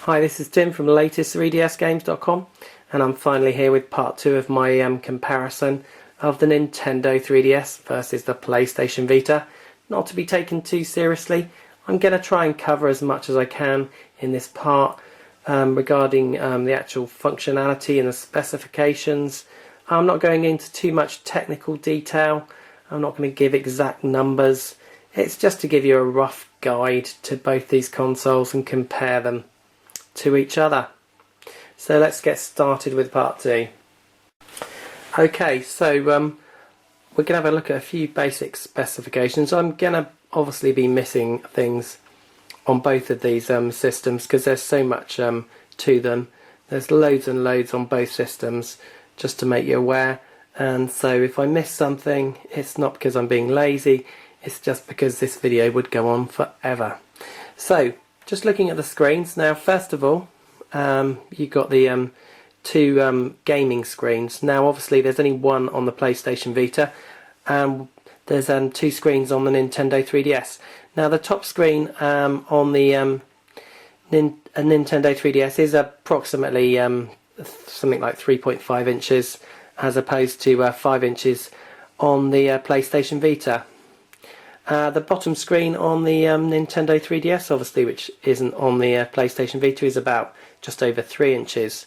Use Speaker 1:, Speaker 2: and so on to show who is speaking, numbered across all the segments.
Speaker 1: Hi, this is Tim from latest3dsgames.com, and I'm finally here with part 2 of my comparison of the Nintendo 3DS versus the PlayStation Vita. Not to be taken too seriously, I'm going to try and cover as much as I can in this part regarding the actual functionality and the specifications. I'm not going into too much technical detail. I'm not going to give exact numbers. It's just to give you a rough guide to both these consoles and compare them to each other. So let's get started with part 2. Okay, so we're going to have a look at a few basic specifications. I'm going to obviously be missing things on both of these systems because there's so much to them. There's loads and loads on both systems, just to make you aware. And so if I miss something, it's not because I'm being lazy, it's just because this video would go on forever. So just looking at the screens now, first of all, you've got the two gaming screens. Now obviously there's only one on the PlayStation Vita, and there's two screens on the Nintendo 3DS. Now the top screen on the Nintendo 3DS is approximately something like 3.5 inches as opposed to 5 inches on the PlayStation Vita. The bottom screen on the Nintendo 3DS, obviously, which isn't on the PlayStation Vita, is about just over 3 inches.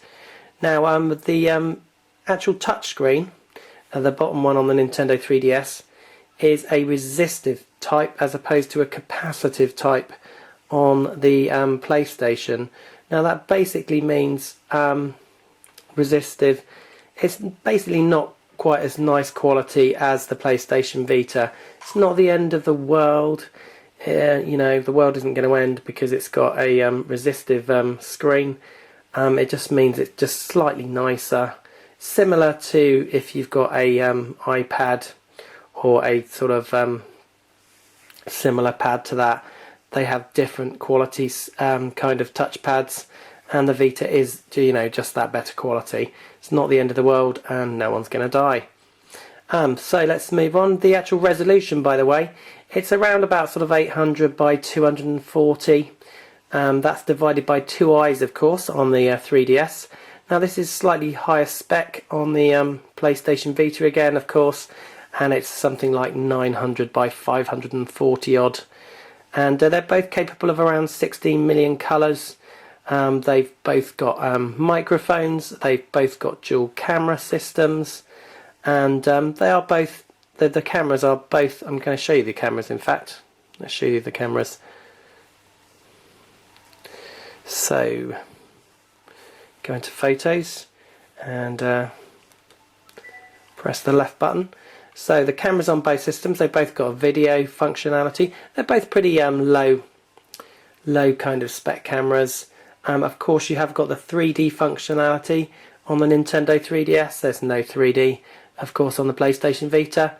Speaker 1: Now, the actual touch screen, the bottom one on the Nintendo 3DS, is a resistive type as opposed to a capacitive type on the PlayStation. Now, that basically means resistive. It's basically not quite as nice quality as the PlayStation Vita. It's not the end of the world. You know, the world isn't going to end because it's got a resistive screen. It just means it's just slightly nicer, similar to if you've got a iPad or a sort of similar pad to that. They have different qualities, kind of touchpads, and the Vita is, you know, just that better quality. It's not the end of the world, and no one's going to die. So let's move on. The actual resolution, by the way, it's around about sort of 800 by 240. That's divided by two eyes, of course, on the 3DS. Now this is slightly higher spec on the PlayStation Vita again, of course, and it's something like 900 by 540 odd. And they're both capable of around 16 million colours. They've both got microphones, they've both got dual camera systems, and they are both, the cameras are both, I'm going to show you the cameras in fact. Let's show you the cameras. So, go into photos and press the left button. So the cameras on both systems, they've both got a video functionality. They're both pretty low kind of spec cameras. Of course you have got the 3D functionality on the Nintendo 3DS. There's no 3D, of course, on the PlayStation Vita.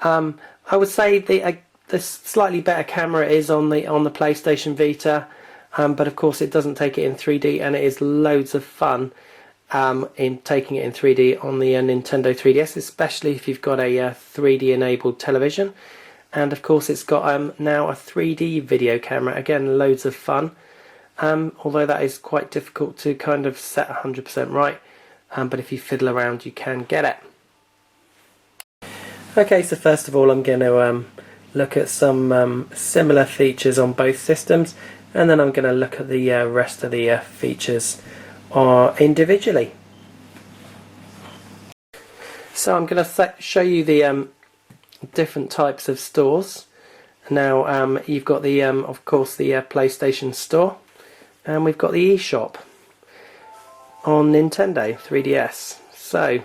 Speaker 1: I would say the slightly better camera is on the PlayStation Vita, but of course it doesn't take it in 3D, and it is loads of fun in taking it in 3D on the Nintendo 3DS, especially if you've got a 3D enabled television. And of course it's got now a 3D video camera. Again, loads of fun. Although that is quite difficult to kind of set 100% right, but if you fiddle around you can get it. Okay, so first of all I'm going to look at some similar features on both systems, and then I'm going to look at the rest of the features individually. So I'm going to show you the different types of stores. Now you've got the of course the PlayStation Store, and we've got the eShop on Nintendo 3DS. So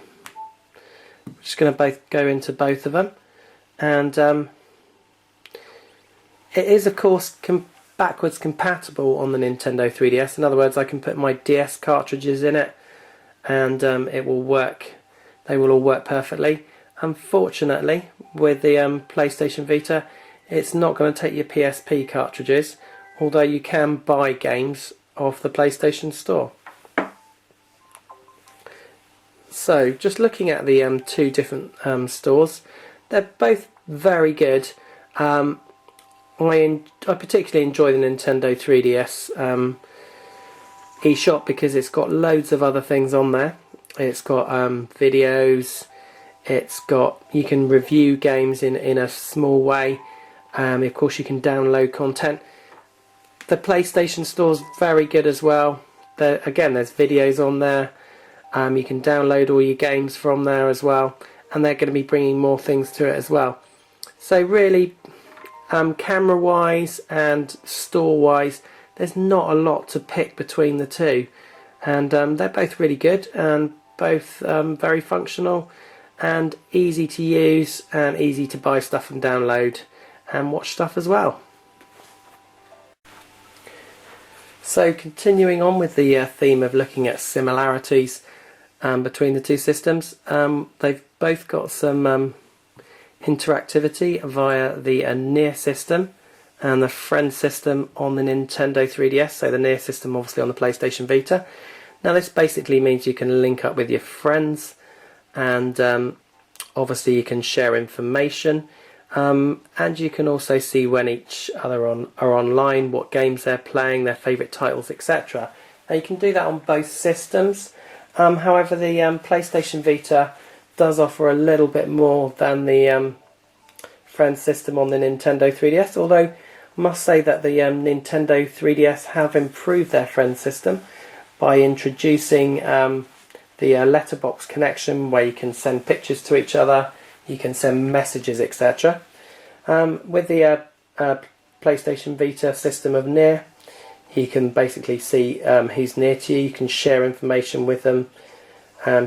Speaker 1: I'm just going to go into both of them, and it is of course backwards compatible on the Nintendo 3DS. In other words, I can put my DS cartridges in it, and it will work. They will all work perfectly. Unfortunately, with the PlayStation Vita, it's not going to take your PSP cartridges, although you can buy games off the PlayStation Store. So, just looking at the two different stores, they're both very good. I particularly enjoy the Nintendo 3DS eShop because it's got loads of other things on there. It's got videos, you can review games in a small way. Of course you can download content. The PlayStation Store's very good as well. Again, there's videos on there. You can download all your games from there as well, and they're going to be bringing more things to it as well. So really, camera wise and store wise, there's not a lot to pick between the two, and they're both really good and both very functional and easy to use and easy to buy stuff and download and watch stuff as well. So continuing on with the theme of looking at similarities between the two systems, they've both got some interactivity via the Near system and the Friend system on the Nintendo 3DS, so the Near system obviously on the PlayStation Vita. Now this basically means you can link up with your friends, and obviously you can share information, and you can also see when each other are online, what games they're playing, their favourite titles, etc. Now you can do that on both systems. However, the PlayStation Vita does offer a little bit more than the Friend system on the Nintendo 3DS, although I must say that the Nintendo 3DS have improved their Friend system by introducing the letterbox connection, where you can send pictures to each other, you can send messages, etc. With the PlayStation Vita system of Near, you can basically see who's near to you, you can share information with them,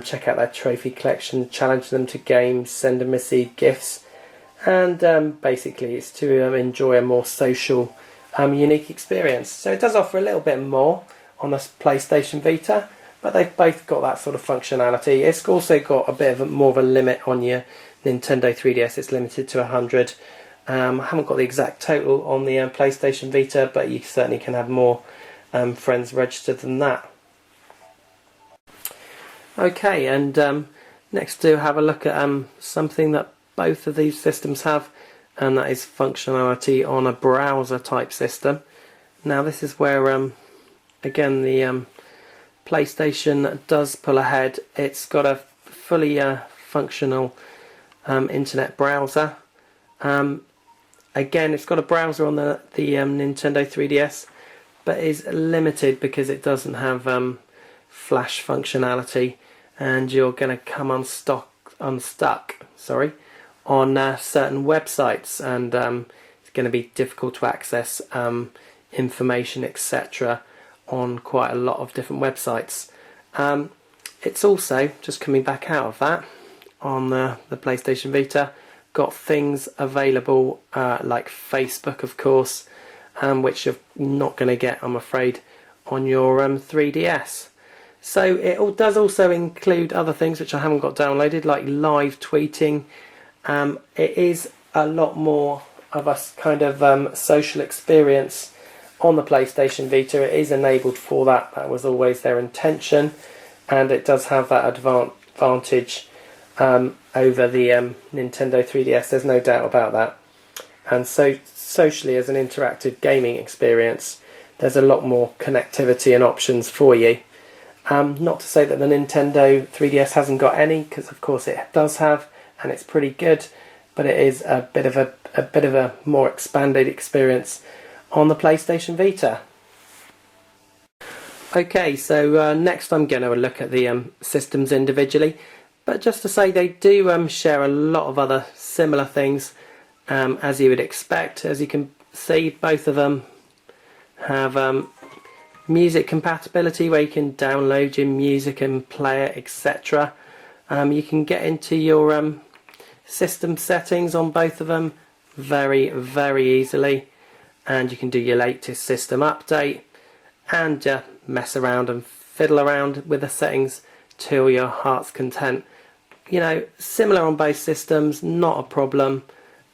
Speaker 1: check out their trophy collection, challenge them to games, send and receive gifts, and basically it's to enjoy a more social, unique experience. So it does offer a little bit more on the PlayStation Vita, but they've both got that sort of functionality. It's also got a bit of more of a limit on your Nintendo 3DS. It's limited to 100. I haven't got the exact total on the PlayStation Vita, but you certainly can have more friends registered than that. Okay, and next to have a look at something that both of these systems have, and that is functionality on a browser type system. Now this is where again the PlayStation does pull ahead. It's got a fully functional internet browser. Again, it's got a browser on the Nintendo 3DS, but is limited because it doesn't have flash functionality, and you're going to come unstuck on certain websites, and it's going to be difficult to access information, etc. on quite a lot of different websites. It's also, just coming back out of that, on the PlayStation Vita, got things available like Facebook, of course, which you're not going to get, I'm afraid, on your 3DS. So it does also include other things which I haven't got downloaded, like live tweeting. It is a lot more of a kind of social experience on the PlayStation Vita. It is enabled for that. That was always their intention, and it does have that advantage over the Nintendo 3DS. There's no doubt about that. And so socially, as an interactive gaming experience, there's a lot more connectivity and options for you. Not to say that the Nintendo 3DS hasn't got any, because of course it does have, and it's pretty good, but it is a bit of a more expanded experience on the PlayStation Vita. Okay, so next I'm going to look at the systems individually, but just to say they do share a lot of other similar things, as you would expect. As you can see, both of them have music compatibility, where you can download your music and play it, etc. You can get into your system settings on both of them very, very easily, and you can do your latest system update and mess around and fiddle around with the settings till your heart's content. You know, similar on both systems, not a problem,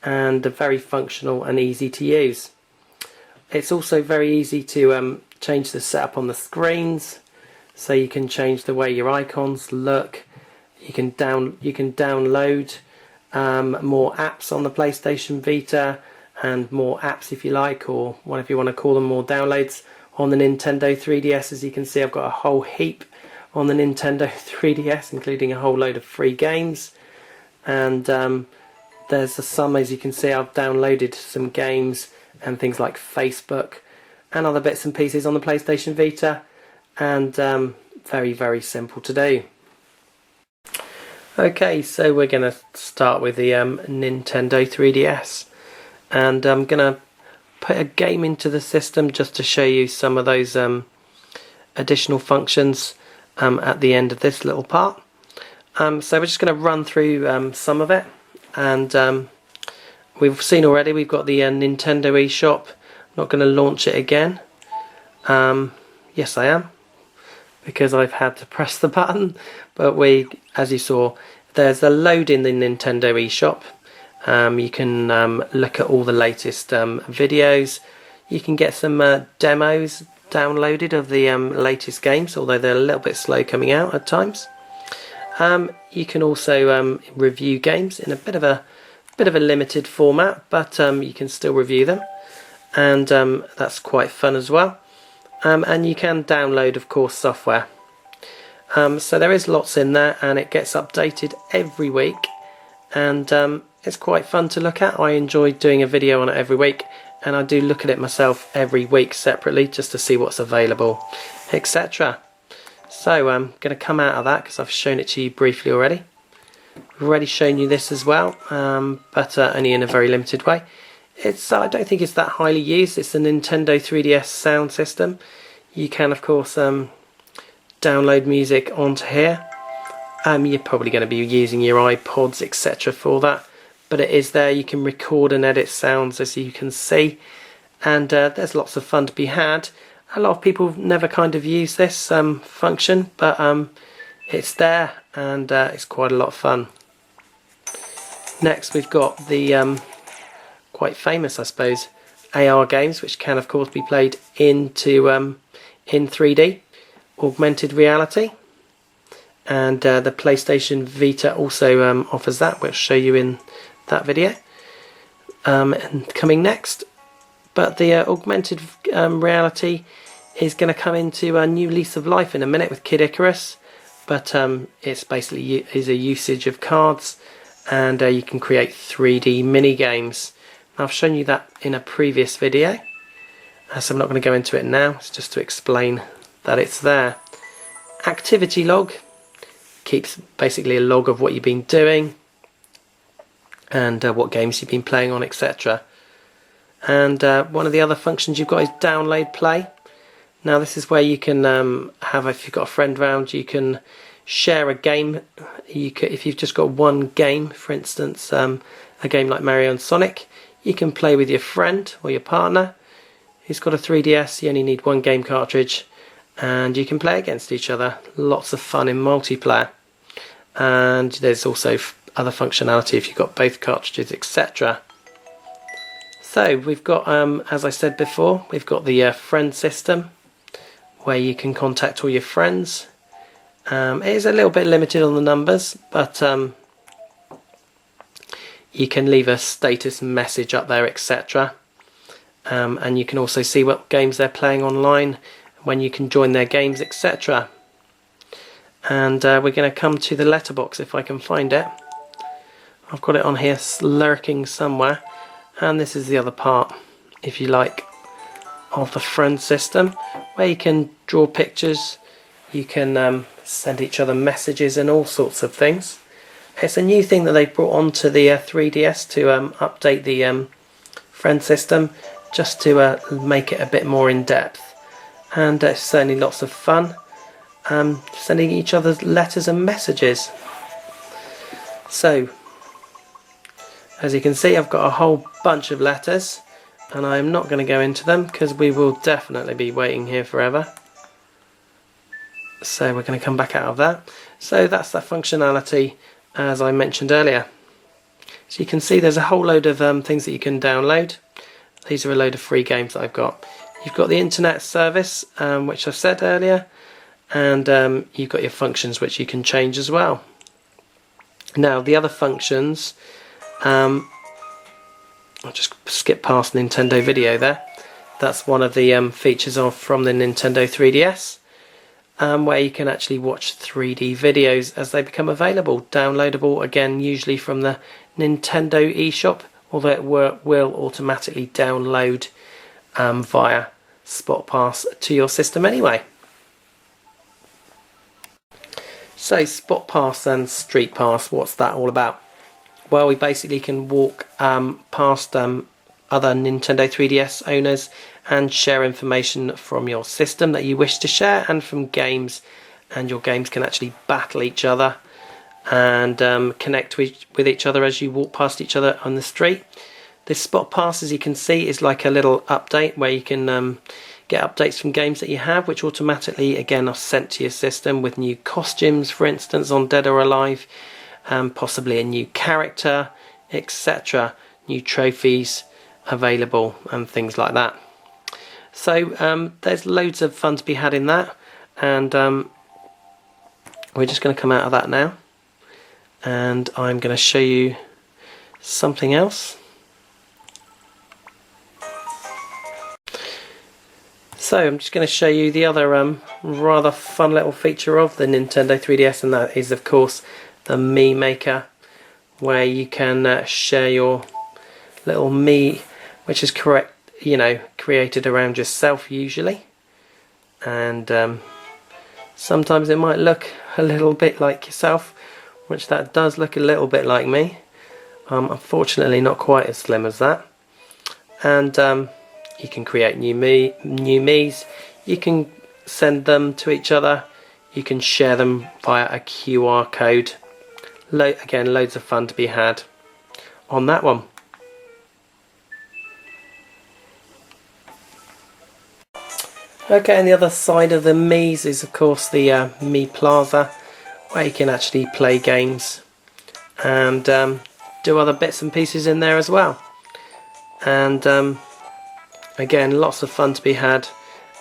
Speaker 1: and very functional and easy to use. It's also very easy to change the setup on the screens, so you can change the way your icons look. You can download more apps on the PlayStation Vita, and more apps if you like, or whatever you want to call them, more downloads on the Nintendo 3DS. As you can see, I've got a whole heap on the Nintendo 3DS, including a whole load of free games. And there's some, as you can see, I've downloaded some games and things like Facebook and other bits and pieces on the PlayStation Vita, and very, very simple to do. Okay, so we're going to start with the Nintendo 3DS, and I'm going to put a game into the system just to show you some of those additional functions at the end of this little part. So we're just going to run through some of it, and we've seen already we've got the Nintendo eShop. I'm not going to launch it again. Yes, I am, because I've had to press the button, but as you saw, there's a load in the Nintendo eShop. You can look at all the latest videos. You can get some demos downloaded of the latest games, although they're a little bit slow coming out at times. You can also review games in a bit of a limited format, but you can still review them, and that's quite fun as well. And you can download, of course, software. So there is lots in there, and it gets updated every week, and it's quite fun to look at. I enjoy doing a video on it every week, and I do look at it myself every week separately just to see what's available, etc. So I'm going to come out of that because I've shown it to you briefly already. I've already shown you this as well, but only in a very limited way. I don't think it's that highly used. It's the Nintendo 3DS sound system. You can, of course, download music onto here. You're probably going to be using your iPods, etc. for that, but it is there. You can record and edit sounds, as you can see, and there's lots of fun to be had. A lot of people never kind of use this function, but it's there, and it's quite a lot of fun. Next, we've got the quite famous, I suppose, AR games, which can, of course, be played into in 3D, augmented reality, and the PlayStation Vita also offers that, which I'll show you in that video and coming next. But the augmented reality is going to come into a new lease of life in a minute with Kid Icarus, but it's basically is a usage of cards, and you can create 3D mini games. I've shown you that in a previous video, so I'm not going to go into it now. It's just to explain that it's there. Activity log keeps basically a log of what you've been doing and what games you've been playing on, etc. And one of the other functions you've got is download play. Now this is where you can have, if you've got a friend round, you can share a game. If you've just got one game, for instance, a game like Mario and Sonic, you can play with your friend or your partner who's got a 3DS. You only need one game cartridge, and you can play against each other. Lots of fun in multiplayer. And there's also other functionality if you've got both cartridges, etc. So we've got, as I said before, we've got the friend system where you can contact all your friends. It is a little bit limited on the numbers, but you can leave a status message up there, etc. And you can also see what games they're playing online, when you can join their games, etc. And we're going to come to the letterbox if I can find it. I've got it on here lurking somewhere, and this is the other part, if you like, of the friend system, where you can draw pictures, you can send each other messages and all sorts of things. It's a new thing that they brought onto the 3DS to update the friend system, just to make it a bit more in depth, and it's certainly lots of fun sending each other letters and messages. So as you can see, I've got a whole bunch of letters, and I'm not going to go into them because we will definitely be waiting here forever. So we're going to come back out of that. So that's that functionality as I mentioned earlier. So you can see there's a whole load of things that you can download. These are a load of free games that I've got. You've got the internet service, which I said earlier, and you've got your functions which you can change as well. Now the other functions, I'll just skip past Nintendo Video there. That's one of the features from the Nintendo 3DS, where you can actually watch 3D videos as they become available. Downloadable, again, usually from the Nintendo eShop, although it will automatically download via Spot Pass to your system anyway. So Spot Pass and Street Pass, what's that all about? Well, we basically can walk past other Nintendo 3DS owners and share information from your system that you wish to share, and from games, and your games can actually battle each other and connect with each other as you walk past each other on the street. This Spot Pass, as you can see, is like a little update where you can get updates from games that you have, which automatically again are sent to your system with new costumes, for instance, on Dead or Alive, possibly a new character, etc., new trophies available and things like that. So there's loads of fun to be had in that, and we're just going to come out of that now, and I'm going to show you something else. So I'm just going to show you the other rather fun little feature of the Nintendo 3DS, and that is of course the Mii Maker, where you can share your little Mii, which is created around yourself usually, and sometimes it might look a little bit like yourself, which that does look a little bit like me. Unfortunately not quite as slim as that, and you can create new Miis, you can send them to each other, you can share them via a QR code. Again, loads of fun to be had on that one. Okay, and the other side of the Miis is of course the Mii Plaza, where you can actually play games and do other bits and pieces in there as well. And again, lots of fun to be had,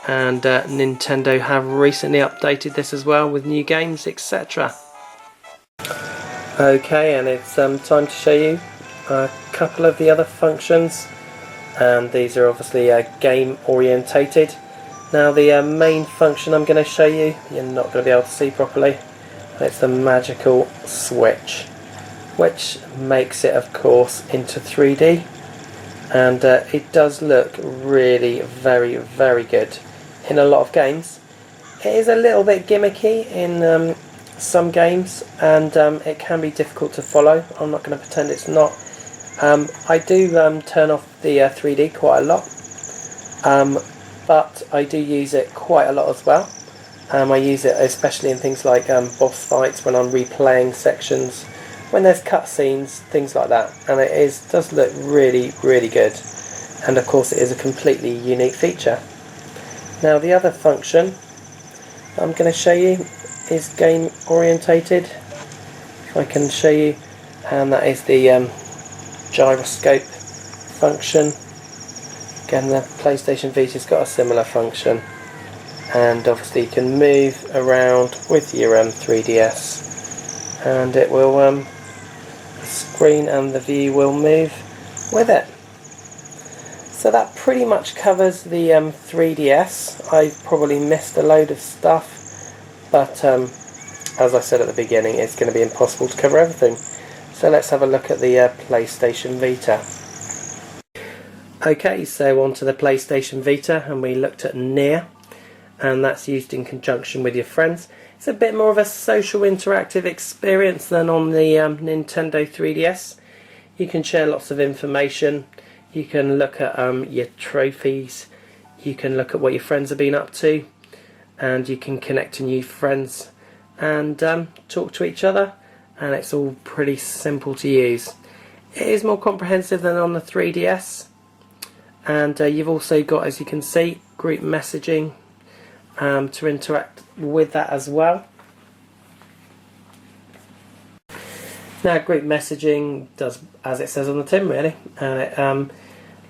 Speaker 1: and Nintendo have recently updated this as well with new games, etc. Okay, and it's time to show you a couple of the other functions, and these are obviously game orientated. Now the main function I'm going to show you, you're not going to be able to see properly, it's the magical switch, which makes it of course into 3D, and it does look really very good in a lot of games. It is a little bit gimmicky in some games, and it can be difficult to follow. I'm not going to pretend it's not. I do turn off the 3D quite a lot, but I do use it quite a lot as well. I use it especially in things like boss fights, when I'm replaying sections, when there's cutscenes, things like that, and it does look really good, and of course it is a completely unique feature. Now the other function I'm going to show you is game orientated. If I can show you, and that is the gyroscope function. Again, the PlayStation Vita's got a similar function, and obviously you can move around with your 3DS, and it will the screen and the view will move with it. So that pretty much covers the 3DS. I've probably missed a load of stuff, but as I said at the beginning, it's going to be impossible to cover everything. So let's have a look at the PlayStation Vita. Okay, so on to the PlayStation Vita, and we looked at Near, and that's used in conjunction with your friends. It's a bit more of a social interactive experience than on the Nintendo 3DS. You can share lots of information, you can look at your trophies, you can look at what your friends have been up to, and you can connect to new friends and talk to each other, and it's all pretty simple to use. It is more comprehensive than on the 3DS, and you've also got, as you can see, group messaging to interact with that as well. Now group messaging does as it says on the tin really, and it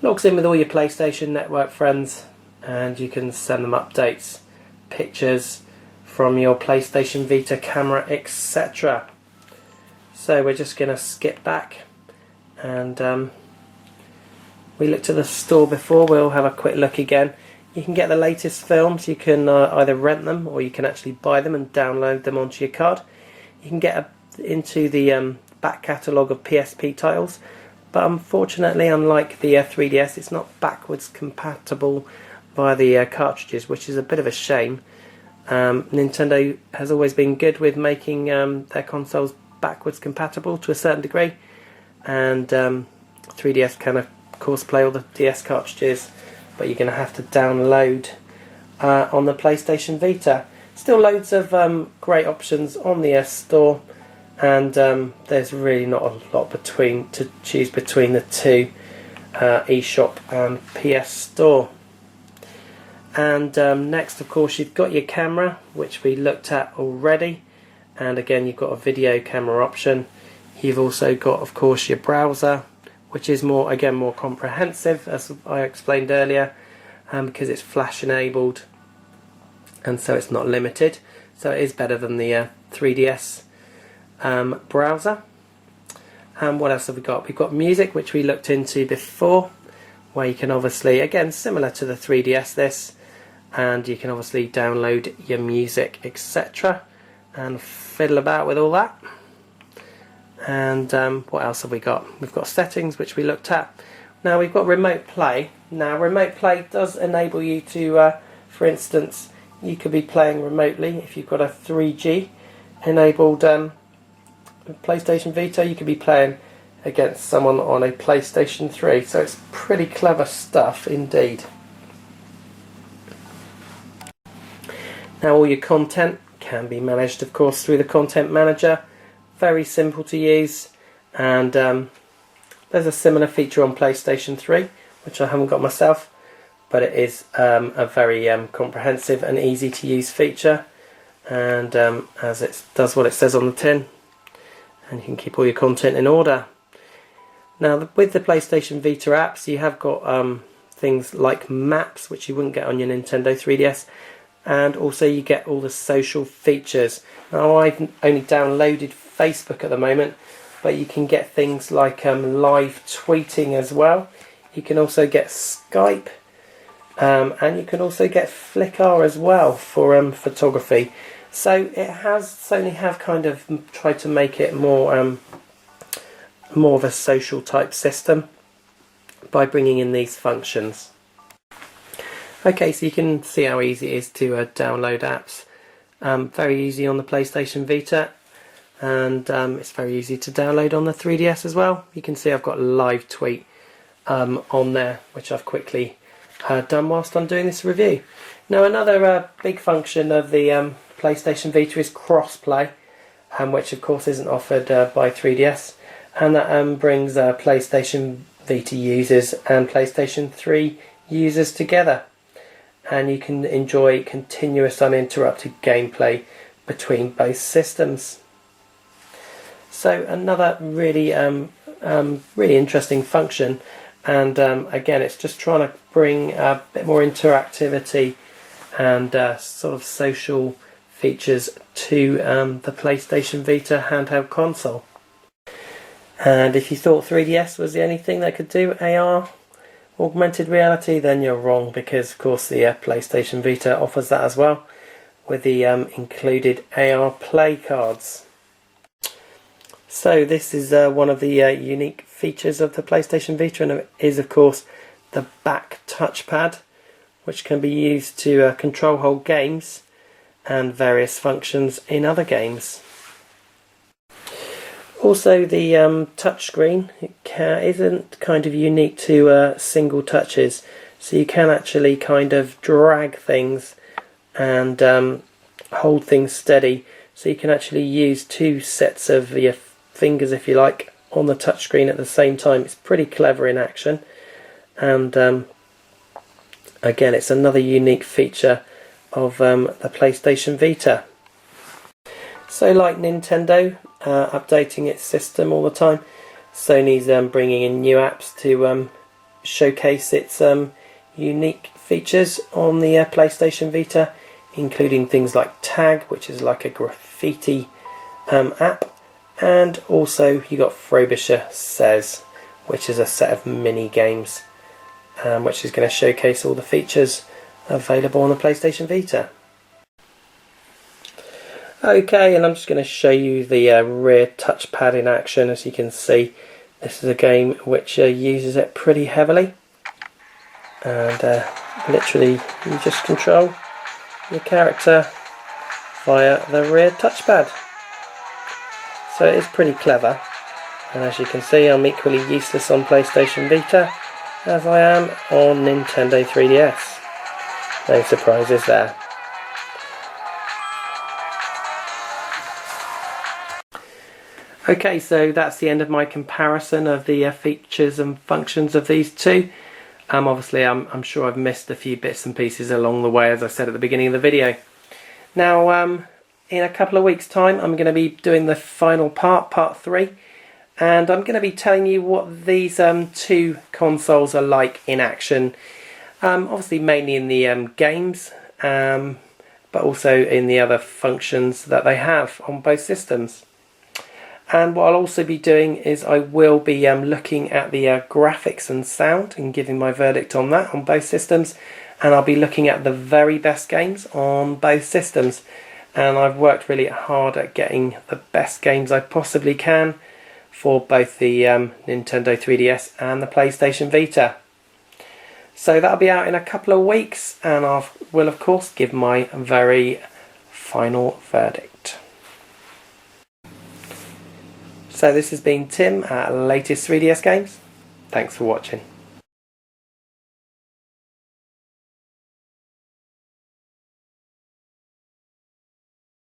Speaker 1: logs in with all your PlayStation Network friends, and you can send them updates, pictures from your PlayStation Vita camera, etc. So we're just going to skip back, and we looked at the store before, we'll have a quick look again. You can get the latest films. You can either rent them or you can actually buy them and download them onto your card. You can get into the back catalogue of PSP titles, but unfortunately, unlike the 3DS, it's not backwards compatible via the cartridges, which is a bit of a shame. Nintendo has always been good with making their consoles backwards compatible to a certain degree, and 3DS can of course play all the DS cartridges, but you're going to have to download on the PlayStation Vita. Still loads of great options on the store, and there's really not a lot to choose between the two, eShop and PS Store. And next, of course, you've got your camera, which we looked at already, and again you've got a video camera option. You've also got, of course, your browser, which is more comprehensive, as I explained earlier, because it's flash enabled, and so it's not limited. So it is better than the 3DS browser. And what else have we got? We've got music, which we looked into before, where you can obviously, again similar to the 3DS this, and you can obviously download your music, etc., and fiddle about with all that. And what else have we got? We've got settings, which we looked at. Now we've got remote play. Now remote play does enable you to, for instance, you could be playing remotely if you've got a 3G enabled PlayStation Vita. You could be playing against someone on a PlayStation 3. So it's pretty clever stuff indeed. Now all your content can be managed, of course, through the content manager. Very simple to use, and there's a similar feature on PlayStation 3, which I haven't got myself, but it is a very comprehensive and easy to use feature, and as it does what it says on the tin, and you can keep all your content in order. Now with the PlayStation Vita apps, you have got things like maps, which you wouldn't get on your Nintendo 3DS, and also you get all the social features. Now I've only downloaded Facebook at the moment, but you can get things like live tweeting as well. You can also get Skype, and you can also get Flickr as well for photography. So Sony have kind of tried to make it more of a social type system by bringing in these functions. Okay, so you can see how easy it is to download apps. Very easy on the PlayStation Vita, and it's very easy to download on the 3DS as well. You can see I've got live tweet on there, which I've quickly done whilst I'm doing this review. Now another big function of the PlayStation Vita is crossplay, which of course isn't offered by 3DS, and that brings PlayStation Vita users and PlayStation 3 users together, and you can enjoy continuous uninterrupted gameplay between both systems. So another really really interesting function, and again it's just trying to bring a bit more interactivity and sort of social features to the PlayStation Vita handheld console. And if you thought 3DS was the only thing that could do AR, augmented reality, then you're wrong, because of course the PlayStation Vita offers that as well, with the included AR play cards. So this is one of the unique features of the PlayStation Vita, and it is of course the back touchpad, which can be used to control whole games and various functions in other games. Also, the touchscreen isn't kind of unique to single touches, so you can actually kind of drag things and hold things steady, so you can actually use two sets of your fingers, if you like, on the touchscreen at the same time. It's pretty clever in action, and again it's another unique feature of the PlayStation Vita. So like Nintendo updating its system all the time, Sony's bringing in new apps to showcase its unique features on the PlayStation Vita, including things like Tag, which is like a graffiti app, and also you got Frobisher Says, which is a set of mini games which is going to showcase all the features available on the PlayStation Vita. Okay, and I'm just going to show you the rear touchpad in action. As you can see, this is a game which uses it pretty heavily, and literally you just control your character via the rear touchpad. So it is pretty clever, and as you can see, I'm equally useless on PlayStation Vita as I am on Nintendo 3DS. No surprises there. Okay, so that's the end of my comparison of the features and functions of these two. Obviously, I'm sure I've missed a few bits and pieces along the way, as I said at the beginning of the video. Now, in a couple of weeks' time, I'm going to be doing the final part 3, and I'm going to be telling you what these two consoles are like in action. Obviously, mainly in the games, but also in the other functions that they have on both systems. And what I'll also be doing is I will be looking at the graphics and sound and giving my verdict on that on both systems. And I'll be looking at the very best games on both systems. And I've worked really hard at getting the best games I possibly can for both the Nintendo 3DS and the PlayStation Vita. So that'll be out in a couple of weeks, and I will of course give my very final verdict. So this has been Tim at Latest 3DS Games. Thanks for watching.